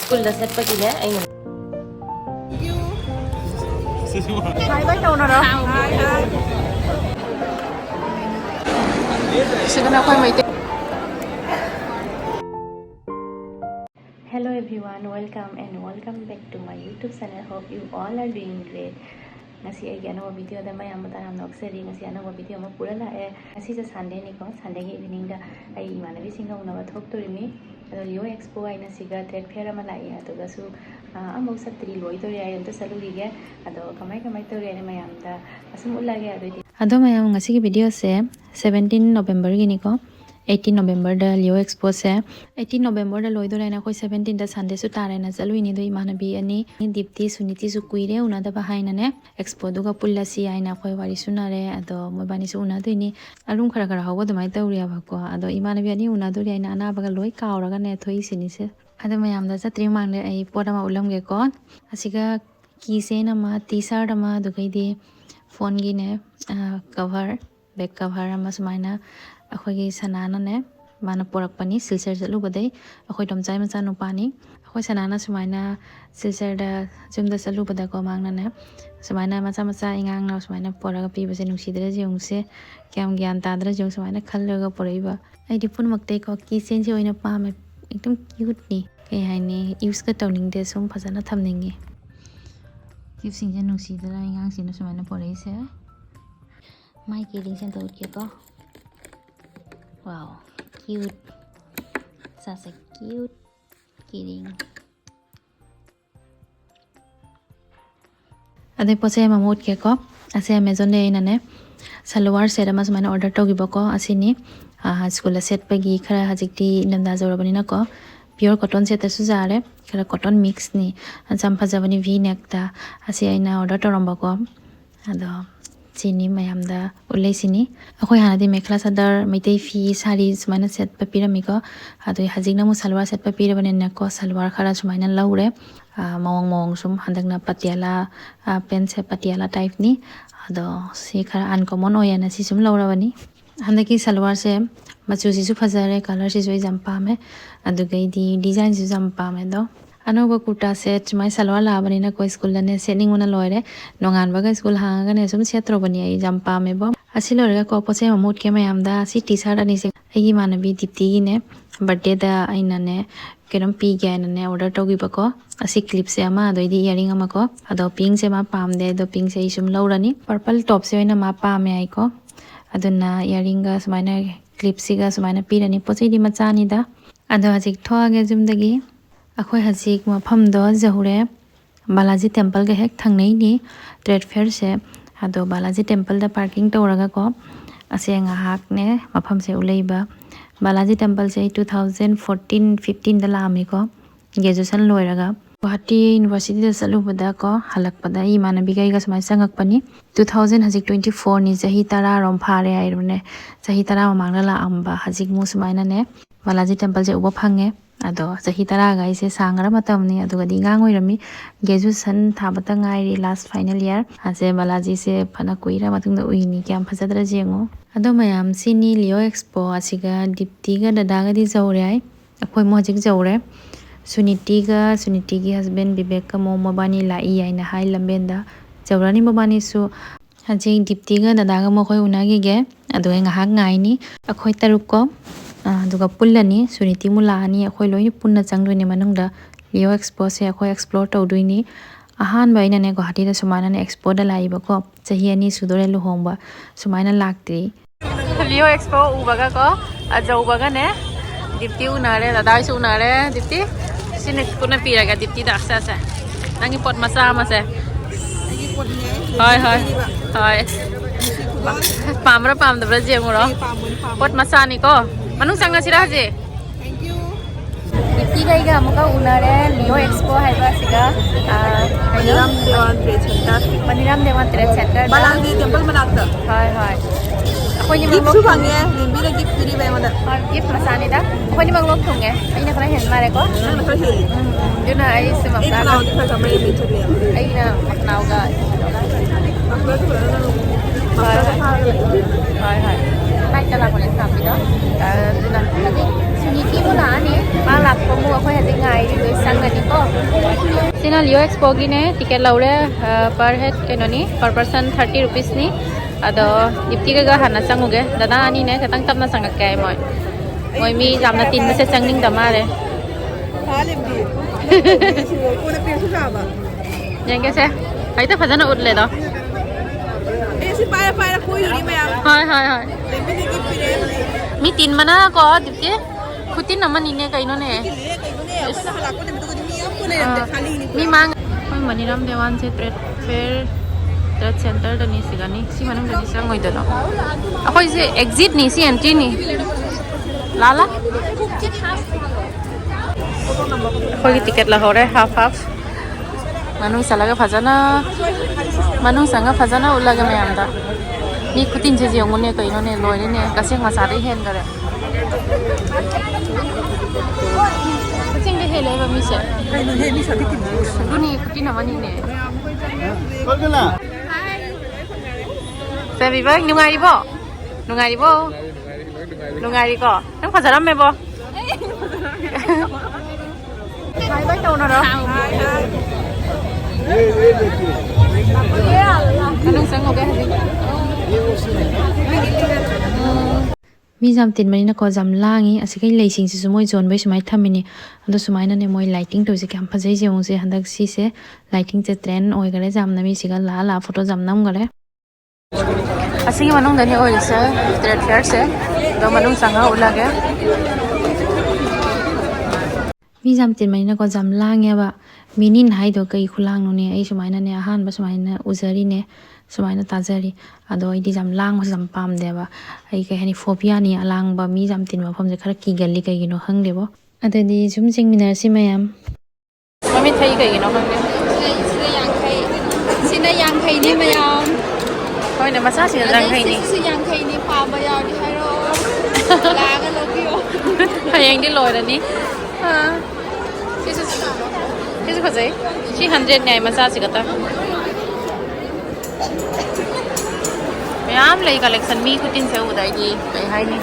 school da set pagile ai Bye bye đâu nào đó. Sige na koy meitei. Hello everyone, welcome back to my YouTube channel. Hope you all are doing great. Ngasi ay ano video da may amata nam nokseri ngasi ano video mo pura la ngasi sa Sunday ni ko Sunday gi evening da ay imanabi singong na thok to rimi ado Leo Expo ay na siga trade fair ma lai ado ga su amo sa tri loi to ri ay to saluri ge ado kamai to ri ay may amda asum ulage ado mayam ngasi gi video se 17 November gi ni ko 18 November da Leo Expo se 18 November da loi do na koi 17 da Sunday su tare na chalui ni do imanabi ani dipti suniti su kuire una da bahaina ne expo du ga pulla si aina koi wari sunare ado mobani su una do ni alum khara khara hawo da mai tawriya ba ko ado imanabi ani una do ri aina ana ba ga loi kaura ga ne thoi sini se ado mayam da satri mang le ai podama ulam ge ko asiga ki se na ma t-shirt ma do kai di phone gi ne cover back cover ma sumaina Akhoi sanana ne mana porak pani silchar jalu badai akhoi domchai macha nu pani akhoi sanana sumaina silchar da jumda salu bada ko mangna ne sumaina macha macha ingang na sumaina poraga pi base nungsi dra jung se kyam gyan ta dra jung sumaina khallaga poraiba ai dipun makte ko ki sen je oina pa me ekdum cute ni kai hai ni use ka tawning de sum phajana thamningi kip sing je nungsi dra ingang sin sumaina porai se mai ki ring sen to ke ko Wow, cute. Such a cute kidding. Ade pose mamut ke ko ase Amazon de inane salwar set ama mana order to gibo ko asini school set pagi khara hajikti namda jorabani na ko pure cotton set asu jare khara cotton mix ni jam phajabani v neck ta ase aina order to romba ko ado chini mayam da ulai sini akhoi hana di mekhla sadar meitei fi sari sumaina set pa pirami ko ado hajikna mu salwar set pa pirabane na ko salwar khara sumaina laure mawang sum handakna patiala pen se patiala type ni ado si khara uncommon oyana si sum laurabani handaki salwar se machu si su phajare color si joi jampa me ado gai di design si jampa me do anoba kurta set mai salwar la bani na ko school la ne setting una loire nongan baga school hanga ne sum setro bani ai jampa me bo asilo re ko pose mamut ke mayam da si t-shirt ani se ai manabi dipti gi ne birthday da aina ne keram pi ga ne order to gi ba ko asi clip se ama do di earring ama ko ado pink se ma pam de do pink se isum laurani purple top se oina ma pa me ai ko aduna earring ga sumaina clip si ga sumaina pirani pose di macha ni da ado ajik thoa ge jum dagi akhoi hajik mafam do jahure Balaji temple ga hek thangnei ni trade fair se ado Balaji temple da parking toraga ko ase nga hak ne mafam se uleiba Balaji temple se 2014-15 da lami ko graduation loiraga guwahati university da salubada ko halakpada imanabi gai ga samai sangak pani 2000 hajik 24 ni jahi tara rom phare airune jahi tara mangla la amba hajik mu sumaina ne Balaji temple je uba phange ado jahi tara ga ise sangra matam ni ado gadi ngang oirami graduation thabata ngai last final year ase Balaji se phana kuira matung da uini kyam phajadra jengo ado mayam sini Leo Expo asiga dipti ga dada ga di jawre ai akhoi mo jik jawre suniti gi husband Vivek ka mo mobani la i ai na hai lamben da jawrani mobani su haji dipti ga dada ga mo khoi unagi ge ado nga hak ngai ni akhoi taruk ko aduga pullani suniti mula ani akhoi loi punna changdoi ni manungda Leo Expo se akhoi explore tawdoi ni ahan baina ne guwahati da sumaina ne expo da lai ba ko chahi ani sudore lu hongba sumaina laktri Leo Expo ubaga ko ajau baga ne dipti unare dada su unare dipti sine kuna piraga dipti da sa sa nangi pot masa mase hai pamra pam da jenguro pot masa ni ko manung sangna sira je thank you dipti gai ga amuka unare Leo Expo hai ba siga Maniram Dewan Trade Center Balaji temple manakta hai akhoi ni gift su bhange limbi la gift piri bai mada gift masani da akhoi ni manglok thunge aina khara hen mare ko na khara he duna ai se mamta ga ai khara mai mi chhe ai na naw ga hai hai nai kala ko le sam bi da duna Niki mo na ni. Malak ko mo ako hati ngai di sang gani ko. Sina Leo Exp gi ne ticket laure per head kenoni per person 30 rupees ni. Ado dipti ga hana sanguge dada ani ne katang tam na sangak kai moi. Moi mi jamna tin se sangning damare. Yang ke se? Ai ta phajana utle do. Si para koirure maya. Hai hai hai. Mi tin mana ko dipti. Khutin naman ine kaino ne. Mi mang. Moi maniram dewan se fair trade center da ni sigani. Si manam da ni sang ngoi da no. Akhoi se exit ni si entry ni. Lala. Akhoi ticket la hore half. Manung salaga sanga phajana ulaga mayam da. Ni khutin je je ngone kaino ne loi ne kaseng ma sare hen gare. Kaseng de hele ba mi se. Kaino he mi sabi tin. Duni khutin amani ne. Kolgala. Sabi ba nungai bo? Nungai ko. Nang phajaram me bo. Hai ba tau na ro. Anong sang oge hadi? Mi jam tin mani na ko jam langi asikai leising si sumoi zone bai sumai thamini ado sumai na ne moi lighting to je kam phajai je ong se handak si se lighting je trend oi gare jam na mi siga la photo jam nam gare asigi manung dani oi se trade fair se do manung sanga ulage mi jam tin mani na ko jam langi ba minin hai do kai khulang no ne ai sumai na ne ahan ba sumai na uzari ne sumai na tajari ado ai di jam lang ma jam pam de ba ai kai hani phobia ni alang ba mi jam tin ma phom je khara ki gali kai gino hang de bo ade di zum jing minar si mayam mami thai kai gino hang de sina yang kai ni mayam koi na masa si jang kai ni si yang kai ni pa ba yaw ni hai ro la ga lo kyo hayang di loi da ni ha This was it. 300 nyai masa si kata. Mayam lay collection mi kutin se udai di kai hai ni.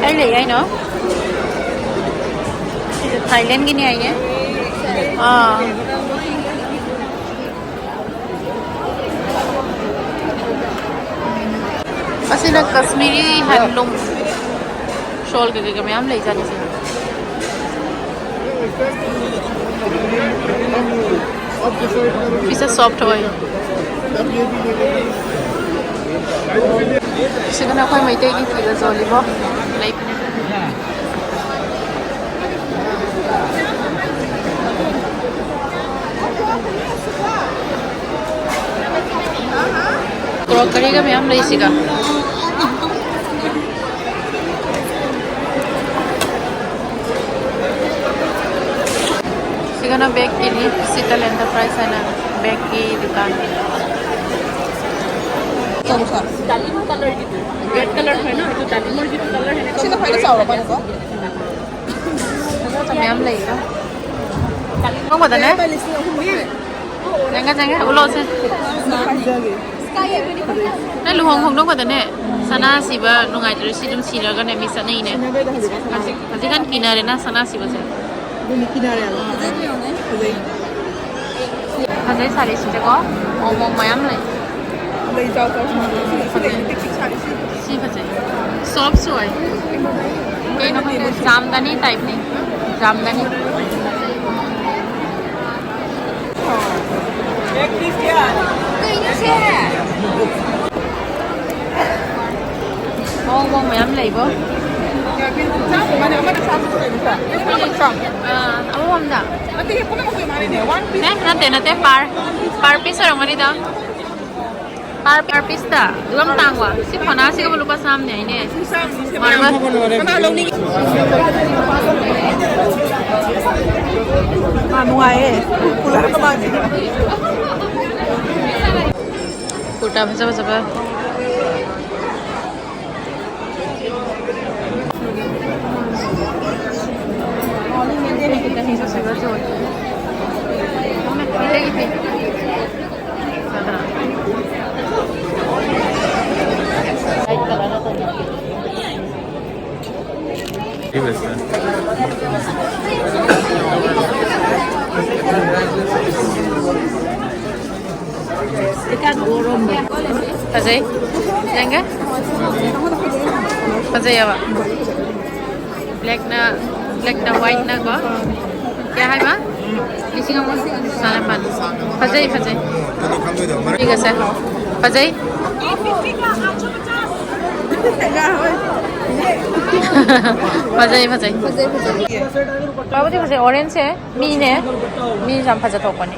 Ai lay ai no? Thailand gini ai ne? Asina Kashmiri handloom shawl ke mayam lei jani se Bisa soft hoy Sigana koi meitei ki fila zoli bo lei Crockery ka mayam lei siga Sigana bag ini Sital Enterprise na bag ki dukan dalim color gitu red color hai na itu dalim gitu color hai na sina phaila saura pani ko mayam lei ka Kong ba dane Janga ulo se Na luhong hong dong ba dane sana siba nungai tru si dum sira ga ne mi sa nei ne Kaji kan kinare na sana siba se ni kinare ala Kajai sari si ko omong mayam lei lei jaw jaw Si kajai soft soy Kei no jamdani type ni jamdani एक piece क्या कहीं से Omong mayam lei bo mana mana satu tu bisa ini sang Awam da nanti kau nak kau mana ni one piece Nate par piece orang mani da par piece da duam tangwa si phana si ko lupa samne ine marwa mana lo ni nungai pulang ke mana Kuta basa kita hizo se va Fazay? Yan ka? Fazay apa? Black na white na ko? Kya hai ma? Lising ang sana pan. Fazay. ঠিক আছে. Fazay? Fazay. Babuti fazay orange hai. Mi jam faza to pani.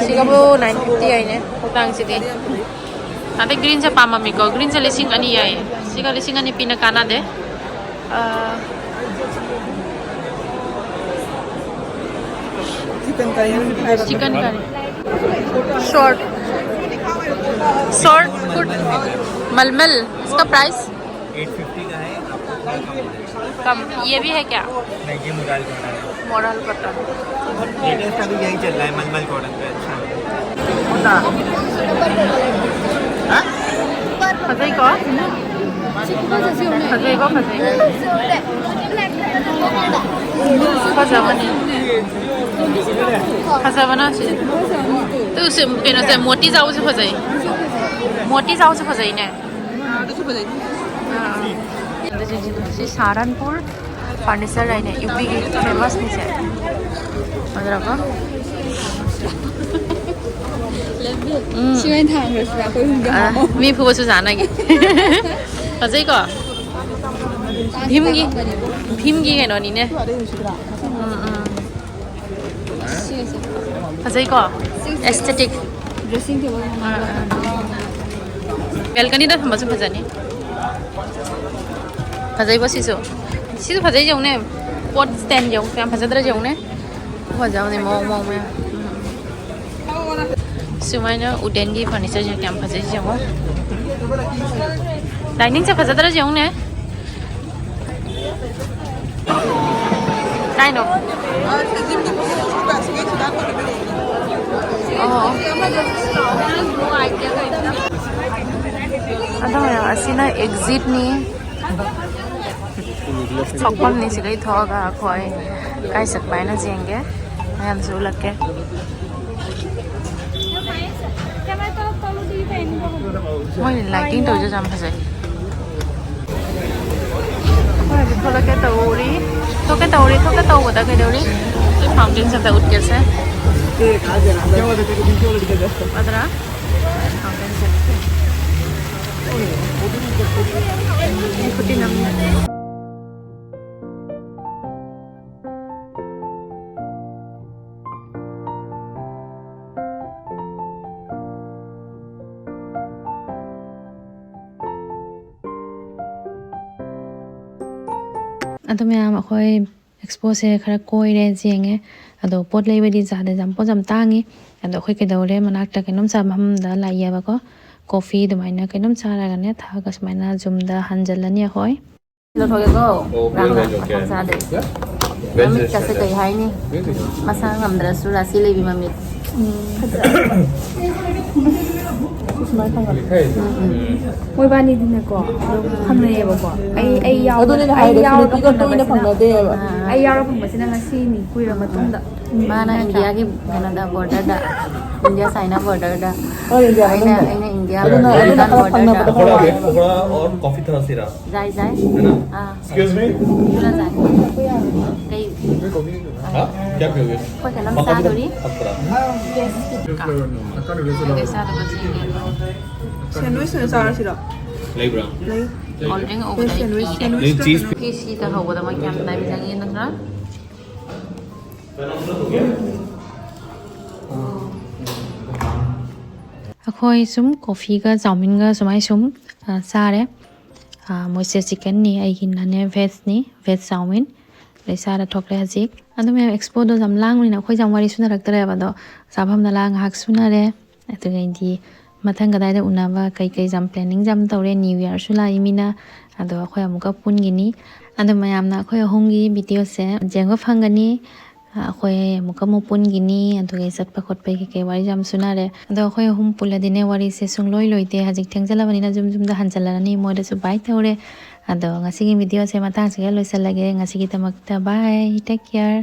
Sigabo 950 ai ne. Utang sidi. Nanti green sa pama mi ko. Green sa lising ani ai. Siga lising ani pinakana de. Chicken curry. Short good. मलमल इसका price 850 का है। कम ये भी है क्या? नहीं, ये मोरल पता लेटेस्ट अभी यही चल रहा है, मलमल कॉटन पे। अच्छा फजई को फजा बना तो उसे से मोटी जाओ से फजाई ने सहारनपुर फर्नीचर लाइन है यूपी की फेमस नीचे मी फुबसु जानागी फजै को भीमगी कनो नि ने फजै को एस्थेटिक ड्रेसिंग टेबल बेलकनी दा थमसु फजानी फजै बसिसु सिसु फजै जौने पोट स्टैंड जौ काम फजद्र जौने फजाउने मौ में सुमाइना उडेंगी फर्नीचर जो क्या फजे जाओ डाइनिंग से फजदरा जाऊँ ने डाइनो अदा असिना एग्जिट नी सकम नी सिगै थोगा खोय काय सकबाइना जेंगे हम सु लके मैं लाइटिंग तो जो जाम फसे थोड़ा के तौरी बता के दौरी फाउंटेन से उठ के से अदरा फाउंटेन से कुटी नम अतो मैम अखोई एक्सपो से खरा कोइरे जेंगे अदो पोट लेबदी जादे जम पो जम तांगी अदो अखोई के दौरे मनाकटा केनम सामहम दा लाइयाबा को कॉफी दुमाइना केनम सारागने थागा समाइना जुमदा हंजलनी अखोई लो थोगे को रांगा सादे ममित कसे कई हाइनी मसा हमद्रसु रासि लेबी ममित Môi ba ni din ko phang ne ba ko ai yaw adone da hai da ko to ina phang de ba ai yaw ra phang ba sina ngasi ni kuira matung da mana India ki Canada border da India China border da India aina India border da थोड़ा और coffee थोड़ा सिरा जाए है ना। Excuse me थोड़ा जाए कई हां क्या पियोगे? कोई कलम सा दोरी sandwich na sara sila like ब्रा ऑलरेडी ओवर नहीं चीज केसी ता होबदा मा क्या ताई बिजांगी नखरा अखोई सुम कॉफी का चाउमीन का सुमाई सुम सारे मोइसे चिकन नि आइगिन नाने वेज चाउमीन ले सारा ठोकले हजिक अदो मे एक्सपो दो जम लांगनि ना खोइ जम वारी सुना रक्तरे बदो साभम ना लांग हाक सुना रे अतो गैंदी मथंग गदाइदा उनाबा कई जम प्लानिंग जम तौरे न्यू ईयर सुला इमिना अदो अखोय अमुका पुनगिनी अदो मयामना अखोय होंगी वीडियो से जेंगो फंगनी ꯑꯩꯈꯣꯏ ꯑꯃꯨꯛꯀ ꯑꯃꯨꯛ ꯄꯨꯟꯈꯤꯅꯤ ꯑꯗꯨꯒ ꯆꯠꯄ ꯈꯣꯠꯄꯒꯤ ꯀꯩꯀꯩ ꯋꯥꯔꯤ ꯌꯥꯝ ꯁꯨꯅꯔꯦ ꯑꯗꯣ ꯑꯩꯈꯣꯏ ꯑꯍꯨꯝ ꯄꯨꯜꯂꯗꯤꯅꯦ ꯋꯥꯔꯤꯁꯦ ꯁꯨꯡꯂꯣꯏ ꯂꯣꯏꯗꯦ ꯍꯧꯖꯤꯛ ꯊꯦꯡꯖꯜꯂꯕꯅꯤꯅ ꯌꯨꯝꯗ ꯍꯟꯖꯜꯂꯔꯅꯤ ꯃꯣꯏꯗꯁꯨ ꯕꯥꯏ ꯇꯧꯔꯦ ꯑꯗꯣ ꯉꯁꯤꯒꯤ ꯚꯤꯗꯤꯑꯣꯁꯦ ꯃꯇꯥꯡꯁꯤꯒ ꯂꯣꯏꯁꯤꯜꯂꯒꯦ ꯉꯁꯤꯒꯤꯗꯃꯛꯇ ꯕꯥꯏ ꯇꯦꯛ ꯀꯦꯌꯔ